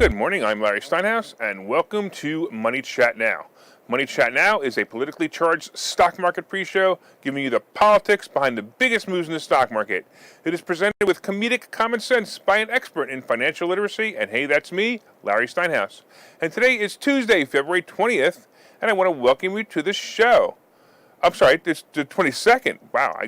Good morning, I'm Larry Steinhouse, and welcome to Money Chat Now. Money Chat Now is a politically charged stock market pre-show giving you the politics behind the biggest moves in the stock market. It is presented with comedic common sense by an expert in financial literacy, and hey, that's me, Larry Steinhouse. And today is Tuesday, February 20th, and I want to welcome you to the show. I'm sorry, it's the 22nd. Wow,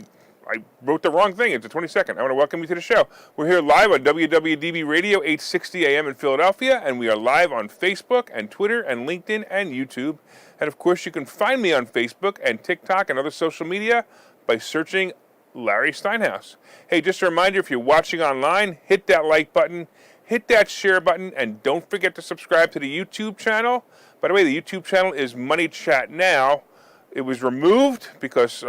I wrote the wrong thing. It's the 22nd. I want to welcome you to the show. We're here live on WWDB Radio, 860 AM in Philadelphia, and we are live on Facebook and Twitter and LinkedIn and YouTube. And of course, you can find me on Facebook and TikTok and other social media by searching Larry Steinhouse. Hey, just a reminder, if you're watching online, hit that like button, hit that share button, and don't forget to subscribe to the YouTube channel. By the way, the YouTube channel is Money Chat Now. It was removed because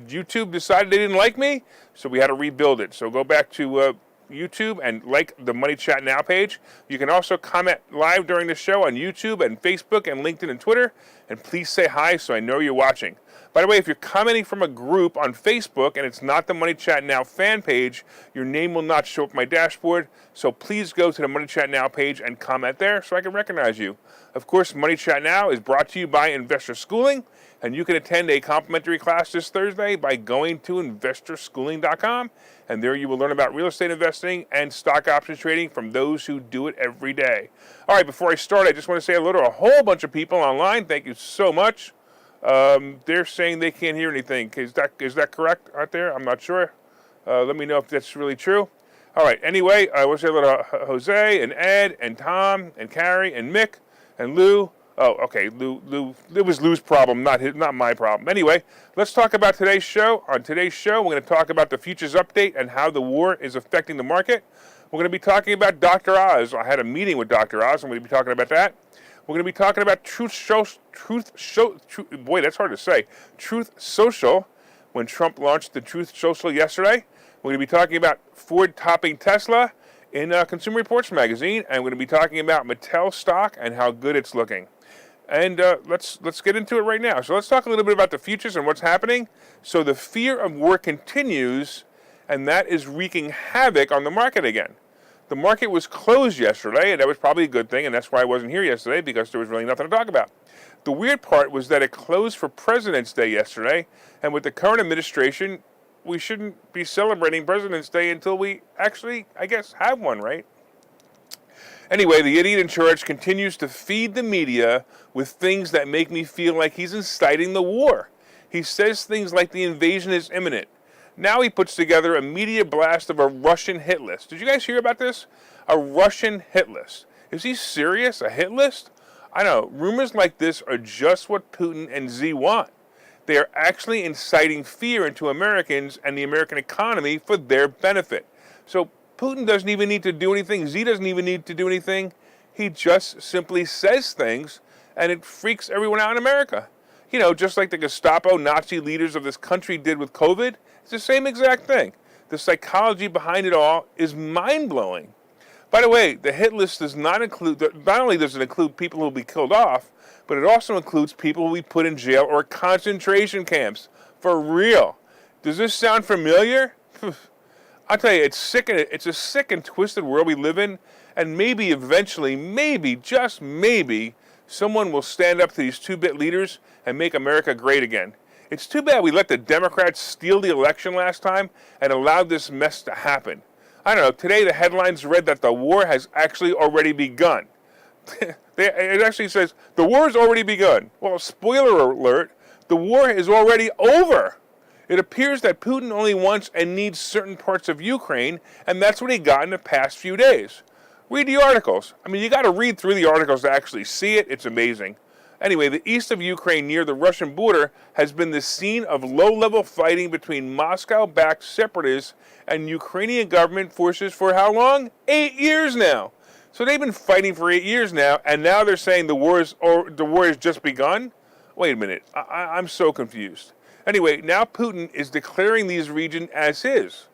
YouTube decided they didn't like me, so we had to rebuild it. So go back to YouTube and like the Money Chat Now page. You can also comment live during the show on YouTube and Facebook and LinkedIn and Twitter. And please say hi so I know you're watching. By the way, if you're commenting from a group on Facebook and it's not the Money Chat Now fan page, your name will not show up my dashboard. So please go to the Money Chat Now page and comment there so I can recognize you. Of course, Money Chat Now is brought to you by Investor Schooling, and you can attend a complimentary class this Thursday by going to investorschooling.com, and there you will learn about real estate investing and stock options trading from those who do it every day. All right, before I start, I just want to say hello to a whole bunch of people online. Thank you so much. They're saying they can't hear anything. Is that correct out there? I'm not sure. Let me know if that's really true. All right, anyway, I want to say hello to Jose and Ed and Tom and Carrie and Mick and Lou. Oh, okay, Lou. It was Lou's problem, not my problem. Anyway, let's talk about today's show. On today's show, we're going to talk about the futures update and how the war is affecting the market. We're going to be talking about Dr.OZ. I had a meeting with Dr.OZ. I'm going to be talking about that. We're going to be talking about Truth Social, when Trump launched the Truth Social yesterday. We're going to be talking about Ford topping Tesla in Consumer Reports magazine, and we're going to be talking about Mattel stock and how good it's looking. And let's get into it right now. So let's talk a little bit about the futures and what's happening. So the fear of war continues, and that is wreaking havoc on the market again. The market was closed yesterday, and that was probably a good thing, and that's why I wasn't here yesterday, because there was really nothing to talk about. The weird part was that it closed for President's Day yesterday, and with the current administration, we shouldn't be celebrating President's Day until we actually, I guess, have one, right? Anyway, the idiot in charge continues to feed the media with things that make me feel like he's inciting the war. He says things like the invasion is imminent. Now he puts together a media blast of a Russian hit list. Did you guys hear about this? A Russian hit list. Is he serious? A hit list? I know, rumors like this are just what Putin and Z want. They are actually inciting fear into Americans and the American economy for their benefit. So Putin doesn't even need to do anything. Z doesn't even need to do anything. He just simply says things, and it freaks everyone out in America. You know, just like the Gestapo Nazi leaders of this country did with COVID, it's the same exact thing. The psychology behind it all is mind-blowing. By the way, the hit list does not only does it include people who will be killed off, but it also includes people who will be put in jail or concentration camps. For real. Does this sound familiar? I'll tell you, it's a sick and twisted world we live in, and maybe eventually, just maybe, someone will stand up to these two-bit leaders and make America great again. It's too bad we let the Democrats steal the election last time and allowed this mess to happen. I don't know, today the headlines read that the war has actually already begun. It actually says, the war has already begun. Well, spoiler alert, the war is already over. It appears that Putin only wants and needs certain parts of Ukraine, and that's what he got in the past few days. Read the articles. I mean, you got to read through the articles to actually see it. It's amazing. Anyway, the east of Ukraine near the Russian border has been the scene of low-level fighting between Moscow-backed separatists and Ukrainian government forces for how long? 8 years now. So they've been fighting for 8 years now, and now they're saying the war has just begun? Wait a minute. I'm so confused. Anyway, now Putin is declaring these regions as his.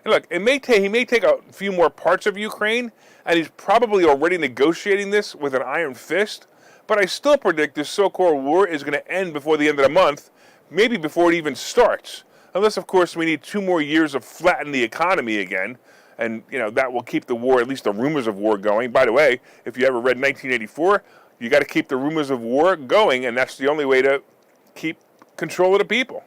And look, he may take a few more parts of Ukraine, and he's probably already negotiating this with an iron fist, but I still predict this so-called war is going to end before the end of the month, maybe before it even starts. Unless, of course, we need 2 more years of flattening the economy again. And, that will keep the war, at least the rumors of war, going. By the way, if you ever read 1984, you got to keep the rumors of war going, and that's the only way to keep control of the people.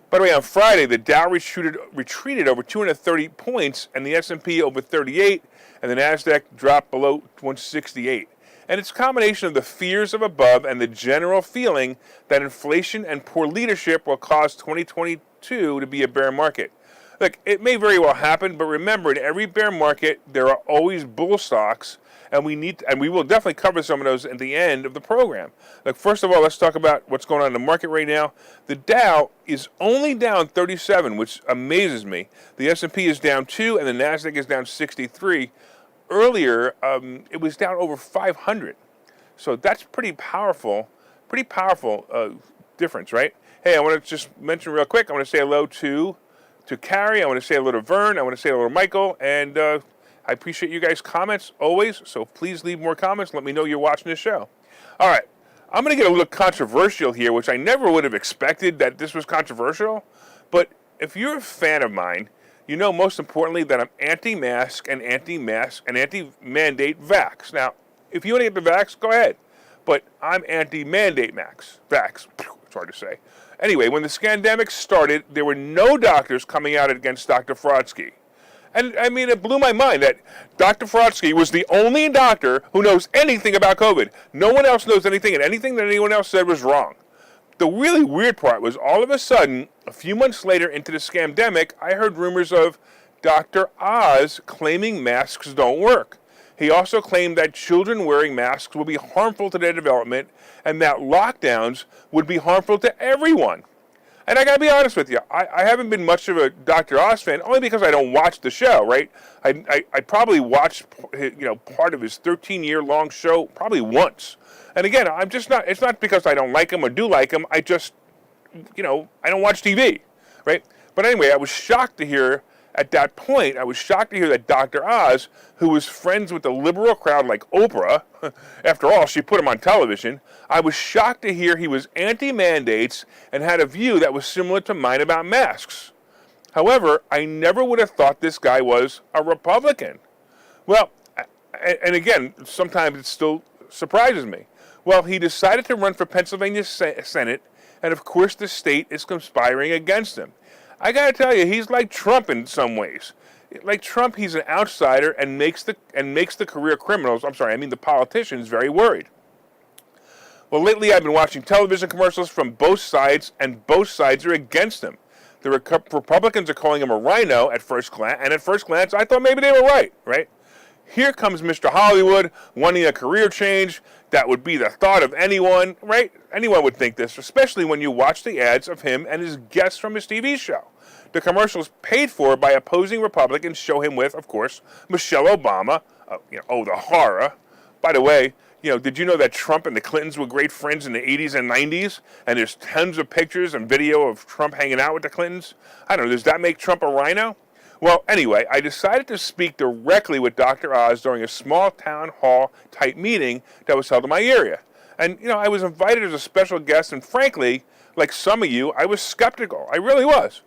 By the way, on Friday, the Dow retreated over 230 points, and the S&P over 38, and the NASDAQ dropped below 168. And it's a combination of the fears of above and the general feeling that inflation and poor leadership will cause 2022 to be a bear market. Look, it may very well happen, but remember, in every bear market, there are always bull stocks, and we will definitely cover some of those at the end of the program. Look, first of all, let's talk about what's going on in the market right now. The Dow is only down 37, which amazes me. The S&P is down 2, and the NASDAQ is down 63. Earlier, it was down over 500. So that's pretty powerful difference, right? Hey, I want to just mention real quick, I want to say hello to Carrie, I want to say hello to Vern, I want to say hello to Michael, and I appreciate you guys' comments always, so please leave more comments. Let me know you're watching this show. All right, I'm going to get a little controversial here, which I never would have expected that this was controversial, but if you're a fan of mine, you know most importantly that I'm anti-mask and anti-mandate vax. Now, if you want to get the vax, go ahead, but I'm anti-mandate vax. It's hard to say. Anyway, when the scandemic started, there were no doctors coming out against Dr. Fauci. And, I mean, it blew my mind that Dr. Fauci was the only doctor who knows anything about COVID. No one else knows anything, and anything that anyone else said was wrong. The really weird part was all of a sudden, a few months later into the scandemic, I heard rumors of Dr.OZ claiming masks don't work. He also claimed that children wearing masks will be harmful to their development and that lockdowns would be harmful to everyone. And I got to be honest with you, I haven't been much of a Dr. Oz fan, only because I don't watch the show, right? I probably watched, part of his 13-year-long show probably once. And again, I'm just not, it's not because I don't like him or do like him, I just, I don't watch TV, right? But anyway, I was shocked to hear, at that point, that Dr. Oz, who was friends with the liberal crowd like Oprah, after all, she put him on television, I was shocked to hear he was anti-mandates and had a view that was similar to mine about masks. However, I never would have thought this guy was a Republican. Well, and again, sometimes it still surprises me. Well, he decided to run for Pennsylvania Senate, and of course the state is conspiring against him. I got to tell you, he's like Trump in some ways. Like Trump, he's an outsider and makes the career criminals, the politicians, very worried. Well, lately I've been watching television commercials from both sides, and both sides are against him. The Republicans are calling him a rhino at first glance, and at first glance, I thought maybe they were right? Here comes Mr. Hollywood wanting a career change. That would be the thought of anyone, right? Anyone would think this, especially when you watch the ads of him and his guests from his TV show. The commercials paid for by opposing Republicans show him with, of course, Michelle Obama. The horror. By the way, did you know that Trump and the Clintons were great friends in the 80s and 90s? And there's tons of pictures and video of Trump hanging out with the Clintons. I don't know, does that make Trump a rhino? Well, anyway, I decided to speak directly with Dr. Oz during a small town hall type meeting that was held in my area. And, I was invited as a special guest, and frankly, like some of you, I was skeptical. I really was.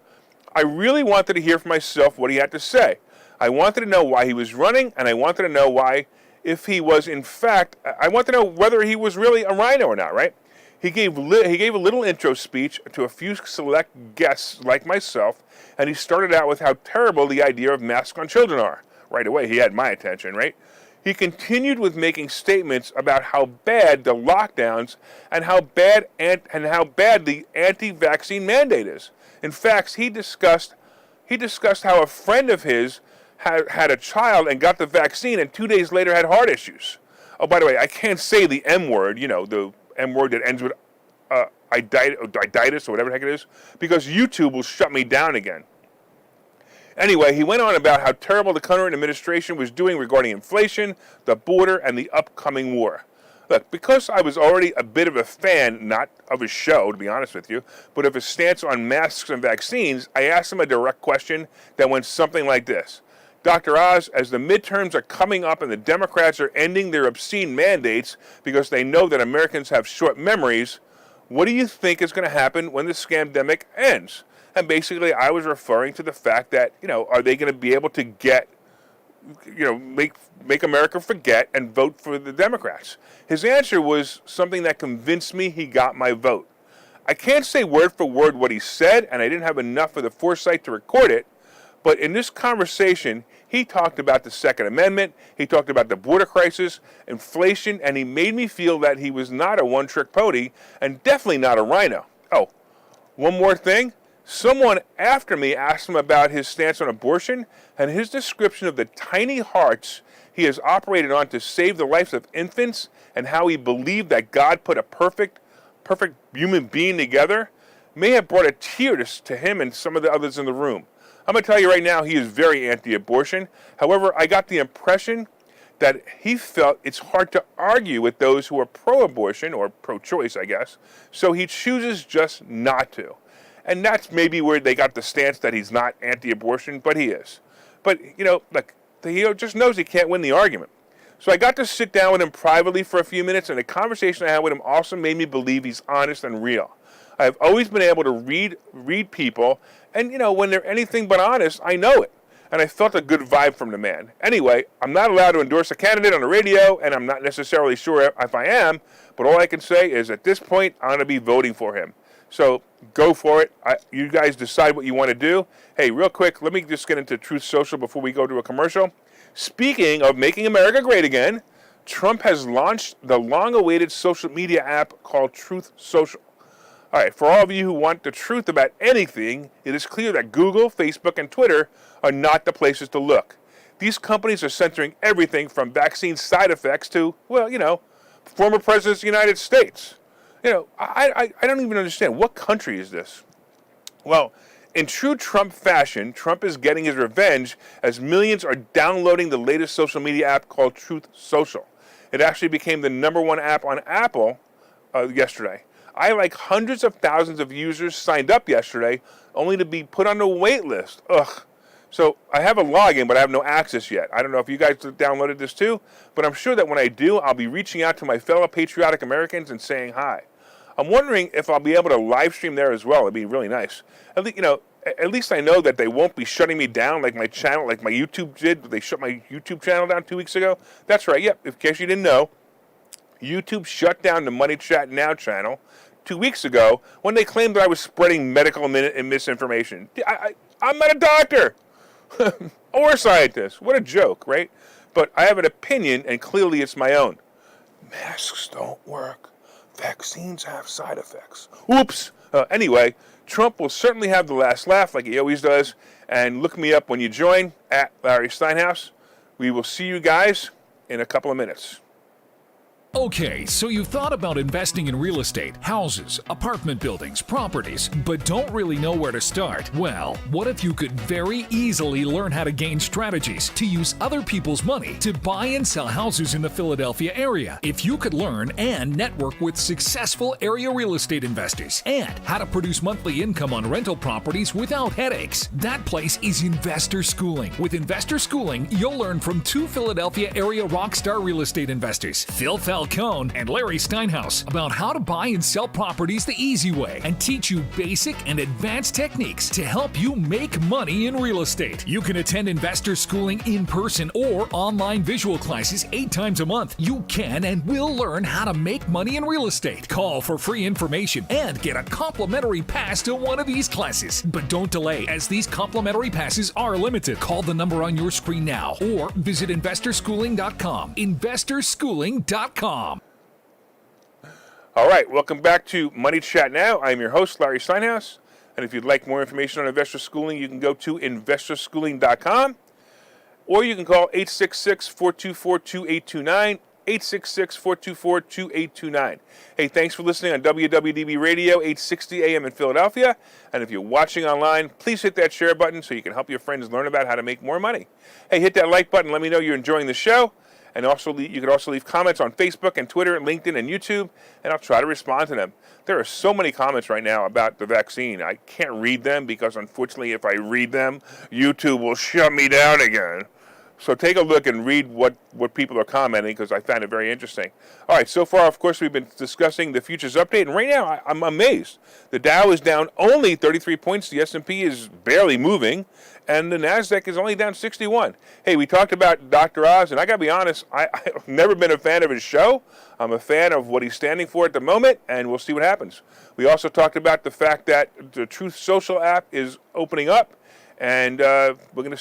I really wanted to hear for myself what he had to say. I wanted to know why he was running, and I wanted to know why, if he was in fact, I wanted to know whether he was really a rhino or not, right? He gave a little intro speech to a few select guests like myself, and he started out with how terrible the idea of masks on children are. Right away, he had my attention, right? He continued with making statements about how bad the lockdowns and how bad the anti-vaccine mandate is. In fact, he discussed how a friend of his had a child and got the vaccine and 2 days later had heart issues. Oh, by the way, I can't say the M word, the M word that ends with iditis or whatever the heck it is, because YouTube will shut me down again. Anyway, he went on about how terrible the current administration was doing regarding inflation, the border, and the upcoming war. Look, because I was already a bit of a fan, not of his show, to be honest with you, but of his stance on masks and vaccines, I asked him a direct question that went something like this. Dr. Oz, as the midterms are coming up and the Democrats are ending their obscene mandates because they know that Americans have short memories, what do you think is going to happen when the scandemic ends? And basically, I was referring to the fact that, are they going to be able to get, make America forget and vote for the Democrats? His answer was something that convinced me he got my vote. I can't say word for word what he said, and I didn't have enough of the foresight to record it, but in this conversation, he talked about the Second Amendment, he talked about the border crisis, inflation, and he made me feel that he was not a one-trick pony, and definitely not a rhino. Oh, one more thing. Someone after me asked him about his stance on abortion, and his description of the tiny hearts he has operated on to save the lives of infants, and how he believed that God put a perfect human being together, may have brought a tear to him and some of the others in the room. I'm going to tell you right now, he is very anti-abortion. However, I got the impression that he felt it's hard to argue with those who are pro-abortion, or pro-choice, I guess, so he chooses just not to. And that's maybe where they got the stance that he's not anti-abortion, but he is. But, he just knows he can't win the argument. So I got to sit down with him privately for a few minutes, and the conversation I had with him also made me believe he's honest and real. I've always been able to read people, and when they're anything but honest, I know it. And I felt a good vibe from the man. Anyway, I'm not allowed to endorse a candidate on the radio, and I'm not necessarily sure if I am, but all I can say is at this point, I'm going to be voting for him. So go for it. You guys decide what you want to do. Hey, real quick, let me just get into Truth Social before we go to a commercial. Speaking of making America great again, Trump has launched the long-awaited social media app called Truth Social. All right, for all of you who want the truth about anything, it is clear that Google, Facebook, and Twitter are not the places to look. These companies are censoring everything from vaccine side effects to, former presidents of the United States. I don't even understand. What country is this? Well, in true Trump fashion, Trump is getting his revenge as millions are downloading the latest social media app called Truth Social. It actually became the #1 app on Apple yesterday. Hundreds of thousands of users signed up yesterday, only to be put on the wait list. Ugh. So I have a login, but I have no access yet. I don't know if you guys downloaded this too, but I'm sure that when I do, I'll be reaching out to my fellow patriotic Americans and saying hi. I'm wondering if I'll be able to live stream there as well. It'd be really nice. At least I know that they won't be shutting me down like my channel, like my YouTube did. They shut my YouTube channel down 2 weeks ago. That's right. Yep. In case you didn't know, YouTube shut down the Money Chat Now channel 2 weeks ago when they claimed that I was spreading medical and misinformation. I'm not a doctor or a scientist. What a joke, right? But I have an opinion, and clearly it's my own. Masks don't work. Vaccines have side effects. Oops. Anyway, Trump will certainly have the last laugh like he always does. And look me up when you join at Larry Steinhouse. We will see you guys in a couple of minutes. Okay, so you've thought about investing in real estate, houses, apartment buildings, properties, but don't really know where to start? Well, what if you could very easily learn how to gain strategies to use other people's money to buy and sell houses in the Philadelphia area? If you could learn and network with successful area real estate investors and how to produce monthly income on rental properties without headaches, that place is Investor Schooling. With Investor Schooling, you'll learn from 2 Philadelphia area rockstar real estate investors, Phil Falcone and Larry Steinhouse, about how to buy and sell properties the easy way and teach you basic and advanced techniques to help you make money in real estate. You can attend Investor Schooling in person or online visual classes 8 times a month. You can and will learn how to make money in real estate. Call for free information and get a complimentary pass to one of these classes. But don't delay, as these complimentary passes are limited. Call the number on your screen now or visit investorschooling.com. investorschooling.com. All right, welcome back to Money Chat Now. I'm your host, Larry Steinhouse. And if you'd like more information on investor schooling, you can go to investorschooling.com, or you can call 866-424-2829, 866-424-2829. Hey, thanks for listening on WWDB Radio, 860 AM in Philadelphia. And if you're watching online, please hit that share button so you can help your friends learn about how to make more money. Hey, hit that like button. Let me know you're enjoying the show. And also, you can also leave comments on Facebook and Twitter and LinkedIn and YouTube, and I'll try to respond to them. There are so many comments right now about the vaccine. I can't read them because, unfortunately, if I read them, YouTube will shut me down again. So take a look and read what people are commenting, because I found it very interesting. All right, so far, of course, we've been discussing the futures update, and right now I'm amazed. The Dow is down only 33 points, the S&P is barely moving, and the NASDAQ is only down 61. Hey, we talked about Dr. Oz, and I got to be honest, I've never been a fan of his show. I'm a fan of what he's standing for at the moment, and we'll see what happens. We also talked about the fact that the Truth Social app is opening up, and we're going to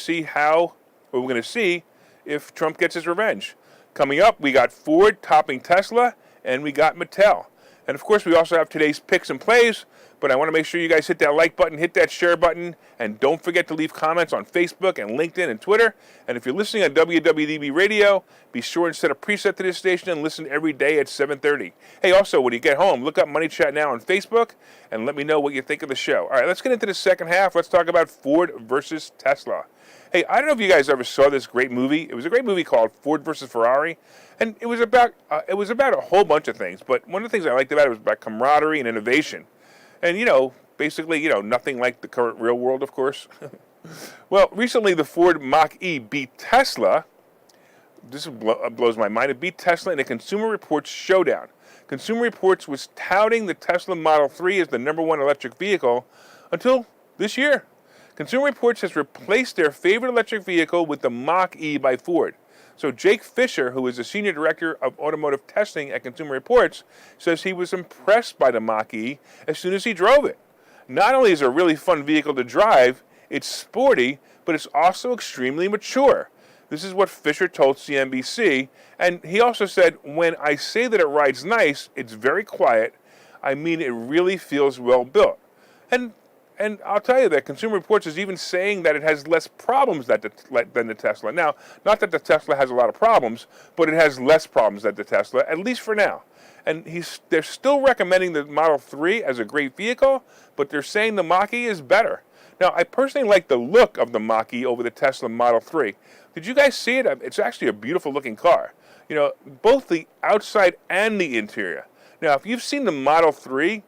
see if Trump gets his revenge. Coming up, we got Ford topping Tesla, and we got Mattel. And of course, we also have today's picks and plays, but I want to make sure you guys hit that like button, hit that share button, and don't forget to leave comments on Facebook and LinkedIn and Twitter. And if you're listening on WWDB Radio, be sure and set a preset to this station and listen every day at 7:30. Hey, also, when you get home, look up Money Chat Now on Facebook and let me know what you think of the show. All right, let's get into the second half. Let's talk about Ford versus Tesla. Hey, I don't know if you guys ever saw this great movie. It was a great movie called Ford versus Ferrari, and it was about a whole bunch of things. But one of the things I liked about it was about camaraderie and innovation. And, basically, nothing like the current real world, of course. Well, recently the Ford Mach-E beat Tesla. This blows my mind. It beat Tesla in a Consumer Reports showdown. Consumer Reports was touting the Tesla Model 3 as the #1 electric vehicle until this year. Consumer Reports has replaced their favorite electric vehicle with the Mach-E by Ford. So Jake Fisher, who is the Senior Director of Automotive Testing at Consumer Reports, says he was impressed by the Mach-E as soon as he drove it. Not only is it a really fun vehicle to drive, it's sporty, but it's also extremely mature. This is what Fisher told CNBC, and he also said, when I say that it rides nice, it's very quiet, I mean it really feels well built. And I'll tell you that Consumer Reports is even saying that it has less problems than the Tesla. Now, not that the Tesla has a lot of problems, but it has less problems than the Tesla, at least for now. And they're still recommending the Model 3 as a great vehicle, but they're saying the Mach-E is better. Now, I personally like the look of the Mach-E over the Tesla Model 3. Did you guys see it? It's actually a beautiful looking car. Both the outside and the interior. Now, if you've seen the Model 3,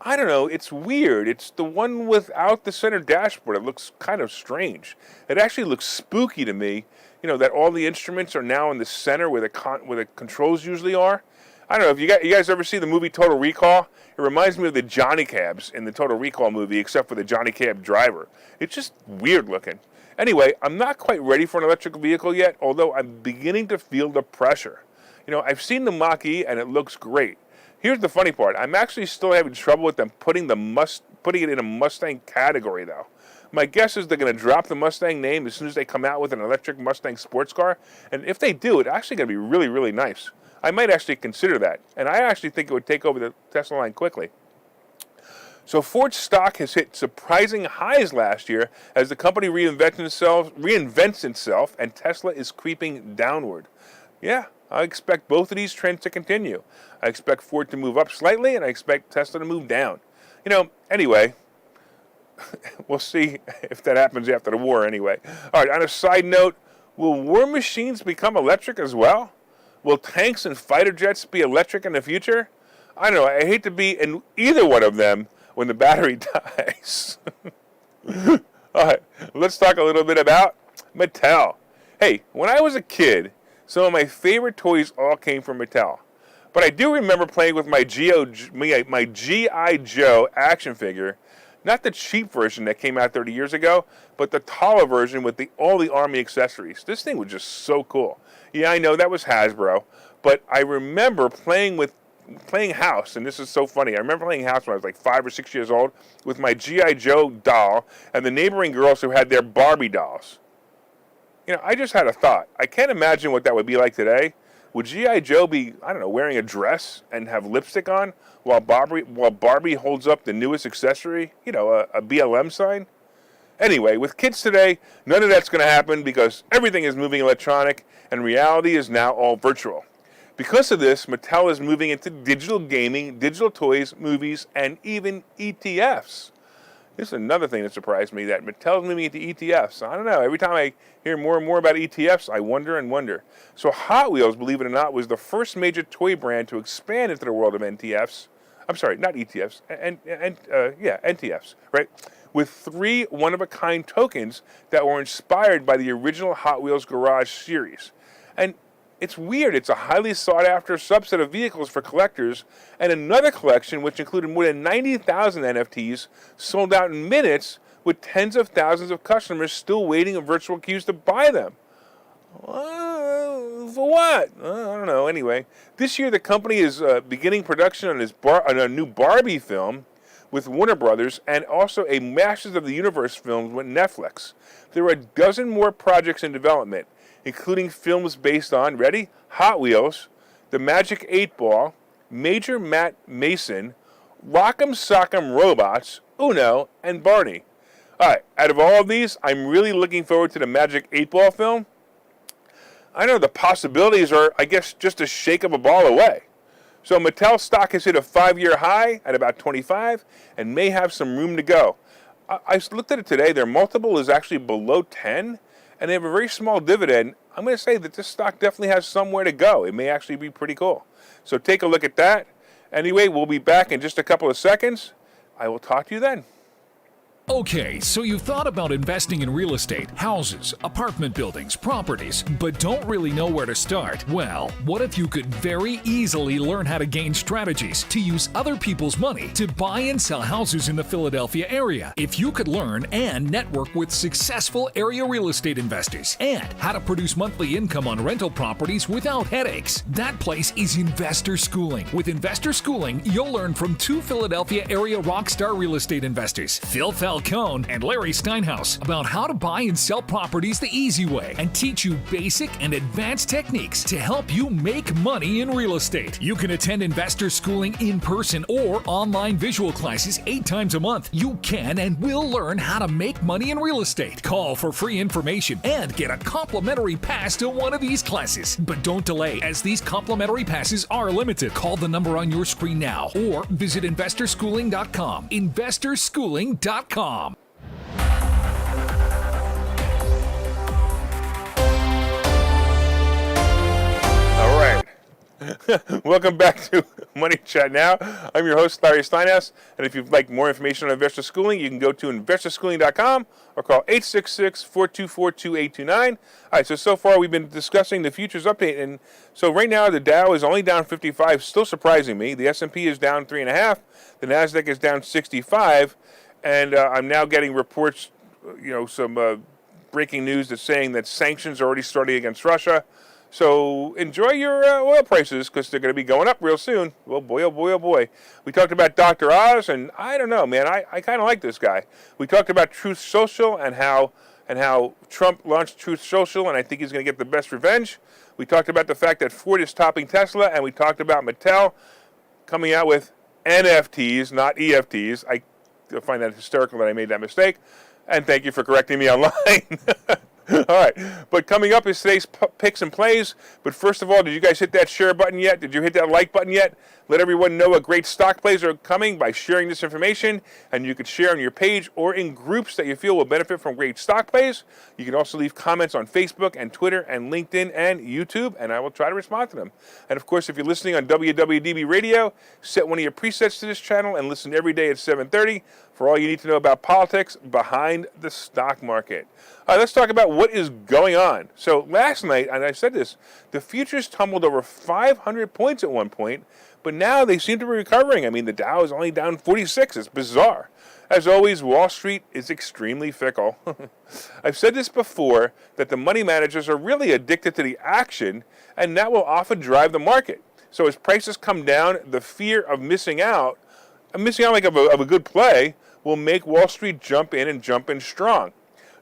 I don't know, it's weird. It's the one without the center dashboard. It looks kind of strange. It actually looks spooky to me, that all the instruments are now in the center where the controls usually are. I don't know, if you guys ever see the movie Total Recall? It reminds me of the Johnny Cabs in the Total Recall movie, except for the Johnny Cab driver. It's just weird looking. Anyway, I'm not quite ready for an electric vehicle yet, although I'm beginning to feel the pressure. I've seen the Mach-E and it looks great. Here's the funny part. I'm actually still having trouble with them putting it in a Mustang category, though. My guess is they're going to drop the Mustang name as soon as they come out with an electric Mustang sports car. And if they do, it's actually going to be really, really nice. I might actually consider that. And I actually think it would take over the Tesla line quickly. So Ford stock has hit surprising highs last year as the company reinvents itself and Tesla is creeping downward. Yeah, I expect both of these trends to continue. I expect Ford to move up slightly, and I expect Tesla to move down. Anyway, we'll see if that happens after the war anyway. All right, on a side note, will war machines become electric as well? Will tanks and fighter jets be electric in the future? I don't know. I hate to be in either one of them when the battery dies. All right, let's talk a little bit about Mattel. Hey, when I was a kid, some of my favorite toys all came from Mattel. But I do remember playing with my G.I. Joe action figure, not the cheap version that came out 30 years ago, but the taller version with all the Army accessories. This thing was just so cool. Yeah, I know that was Hasbro, but I remember playing house, and this is so funny. I remember playing house when I was like 5 or 6 years old with my G.I. Joe doll and the neighboring girls who had their Barbie dolls. I just had a thought. I can't imagine what that would be like today. Would G.I. Joe be, wearing a dress and have lipstick on while Barbie holds up the newest accessory, a BLM sign? Anyway, with kids today, none of that's going to happen because everything is moving electronic and reality is now all virtual. Because of this, Mattel is moving into digital gaming, digital toys, movies, and even ETFs. This is another thing that surprised me, that Mattel's moving into ETFs. I don't know. Every time I hear more and more about ETFs, I wonder and wonder. So Hot Wheels, believe it or not, was the first major toy brand to expand into the world of ETFs. I'm sorry, not ETFs, NTFs, right? With 3 one-of-a-kind tokens that were inspired by the original Hot Wheels Garage series. And it's weird. It's a highly sought-after subset of vehicles for collectors, and another collection, which included more than 90,000 NFTs, sold out in minutes, with tens of thousands of customers still waiting in virtual queues to buy them. For what? I don't know. Anyway, this year the company is beginning production on a new Barbie film with Warner Brothers, and also a Masters of the Universe film with Netflix. There are a dozen more projects in development, including films based on, ready? Hot Wheels, The Magic 8 Ball, Major Matt Mason, Rock'em Sock'em Robots, Uno, and Barney. Alright, out of all of these, I'm really looking forward to the Magic 8 Ball film. I know the possibilities are, I guess, just a shake of a ball away. So Mattel stock has hit a 5-year high at about 25 and may have some room to go. I looked at it today. Their multiple is actually below 10, and they have a very small dividend. I'm going to say that this stock definitely has somewhere to go. It may actually be pretty cool. So take a look at that. Anyway, we'll be back in just a couple of seconds. I will talk to you then. Okay, so you've thought about investing in real estate, houses, apartment buildings, properties, but don't really know where to start? Well, what if you could very easily learn how to gain strategies to use other people's money to buy and sell houses in the Philadelphia area? If you could learn and network with successful area real estate investors and how to produce monthly income on rental properties without headaches, that place is Investor Schooling. With Investor Schooling, you'll learn from 2 Philadelphia area rockstar real estate investors, Phil Falcone and Larry Steinhouse, about how to buy and sell properties the easy way and teach you basic and advanced techniques to help you make money in real estate. You can attend Investor Schooling in person or online visual classes 8 times a month. You can and will learn how to make money in real estate. Call for free information and get a complimentary pass to one of these classes. But don't delay, as these complimentary passes are limited. Call the number on your screen now or visit investorschooling.com. investorschooling.com. All right. Welcome back to Money Chat Now. I'm your host, Larry Steinhouse, and if you'd like more information on Investor Schooling, you can go to investorschooling.com or call 866-424-2829. All right, so far we've been discussing the futures update, and so right now the Dow is only down 55, still surprising me. The S&P is down 3.5, the NASDAQ is down 65, and I'm now getting reports, some breaking news that's saying that sanctions are already starting against Russia. So enjoy your oil prices, because they're going to be going up real soon. Oh boy, oh boy, oh boy. We talked about Dr.OZ, and I don't know, man. I kind of like this guy. We talked about Truth Social and how Trump launched Truth Social, and I think he's going to get the best revenge. We talked about the fact that Ford is topping Tesla, and we talked about Mattel coming out with NFTs, not EFTs. I find that hysterical that I made that mistake. And thank you for correcting me online. All right, but coming up is today's picks and plays. But first of all, did you guys hit that share button yet? Did you hit that like button yet? Let everyone know what great stock plays are coming by sharing this information. And you could share on your page or in groups that you feel will benefit from great stock plays. You can also leave comments on Facebook and Twitter and LinkedIn and YouTube, and I will try to respond to them. And of course, if you're listening on WWDB Radio, set one of your presets to this channel and listen every day at 7:30 for all you need to know about politics behind the stock market. Let's talk about what is going on. So last night, and I said this, the futures tumbled over 500 points at one point, but now they seem to be recovering. I mean, the Dow is only down 46. It's bizarre. As always, Wall Street is extremely fickle. I've said this before, that the money managers are really addicted to the action, and that will often drive the market. So as prices come down, the fear of missing out like of a good play, will make Wall Street jump in strong.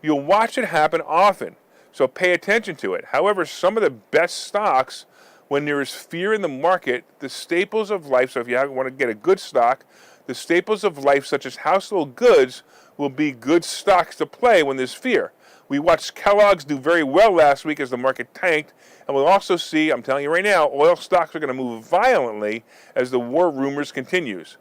You'll watch it happen often, so pay attention to it. However, some of the best stocks, when there is fear in the market, the staples of life, so if you want to get a good stock, the staples of life such as household goods will be good stocks to play when there's fear. We watched Kellogg's do very well last week as the market tanked, and we'll also see, I'm telling you right now, oil stocks are going to move violently as the war rumors continues.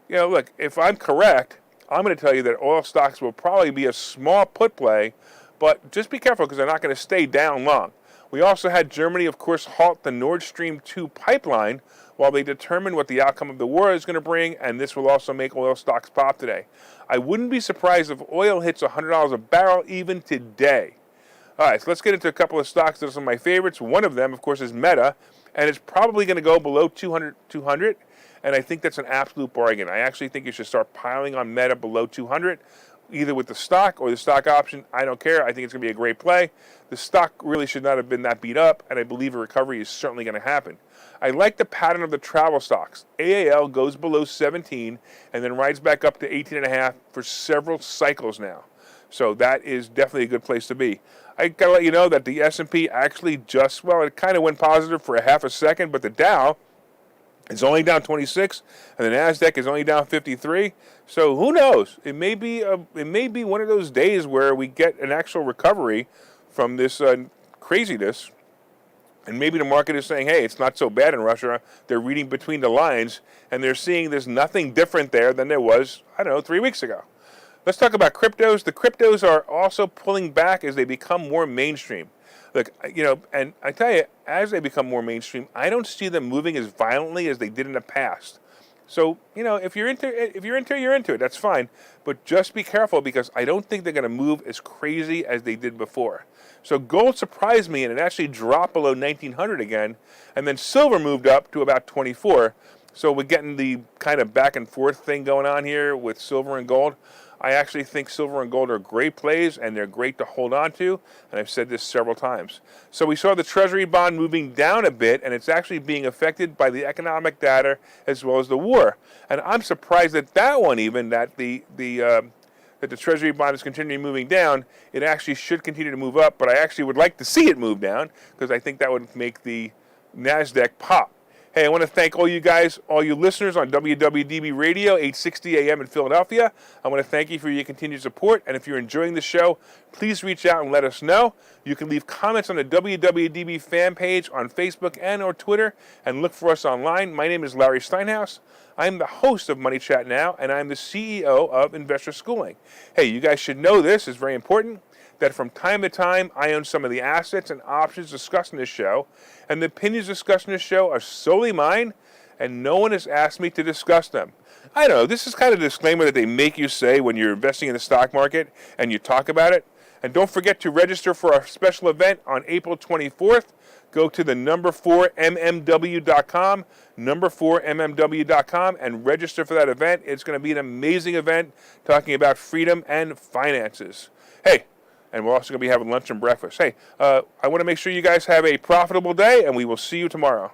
Look, if I'm correct, I'm going to tell you that oil stocks will probably be a small put play, but just be careful because they're not going to stay down long. We also had Germany, of course, halt the Nord Stream 2 pipeline, while they determine what the outcome of the war is going to bring, and this will also make oil stocks pop today. I wouldn't be surprised if oil hits $100 a barrel even today. All right, so let's get into a couple of stocks that are some of my favorites. One of them, of course, is Meta, and it's probably going to go below 200, and I think that's an absolute bargain. I actually think you should start piling on Meta below 200, either with the stock or the stock option. I don't care. I think it's going to be a great play. The stock really should not have been that beat up, and I believe a recovery is certainly going to happen. I like the pattern of the travel stocks. AAL goes below 17 and then rides back up to 18.5 for several cycles now. So that is definitely a good place to be. I got to let you know that the S&P actually it kind of went positive for a half a second, but the Dow is only down 26, and the NASDAQ is only down 53. So who knows? It may be one of those days where we get an actual recovery from this craziness, and maybe the market is saying, hey, it's not so bad in Russia. They're reading between the lines, and they're seeing there's nothing different there than there was, 3 weeks ago. Let's talk about cryptos. The cryptos are also pulling back as they become more mainstream. Look, and I tell you, as they become more mainstream, I don't see them moving as violently as they did in the past. So, if you're into it, you're into it. That's fine. But just be careful, because I don't think they're going to move as crazy as they did before. So gold surprised me, and it actually dropped below 1900 again. And then silver moved up to about 24. So we're getting the kind of back and forth thing going on here with silver and gold. I actually think silver and gold are great plays, and they're great to hold on to, and I've said this several times. So we saw the Treasury bond moving down a bit, and it's actually being affected by the economic data as well as the war. And I'm surprised at that one, even, that the Treasury bond is continuing moving down. It actually should continue to move up, but I actually would like to see it move down, because I think that would make the NASDAQ pop. Hey, I want to thank all you guys, all you listeners on WWDB Radio, 860 AM in Philadelphia. I want to thank you for your continued support. And if you're enjoying the show, please reach out and let us know. You can leave comments on the WWDB fan page on Facebook and or Twitter, and look for us online. My name is Larry Steinhouse. I'm the host of Money Chat Now, and I'm the CEO of Investor Schooling. Hey, you guys should know this is very important, that from time to time, I own some of the assets and options discussed in this show, and the opinions discussed in this show are solely mine, and no one has asked me to discuss them. I know, this is kind of a disclaimer that they make you say when you're investing in the stock market and you talk about it. And don't forget to register for our special event on April 24th. Go to the number4mmw.com, number4mmw.com, and register for that event. It's going to be an amazing event talking about freedom and finances. Hey, and we're also going to be having lunch and breakfast. Hey, I want to make sure you guys have a profitable day, and we will see you tomorrow.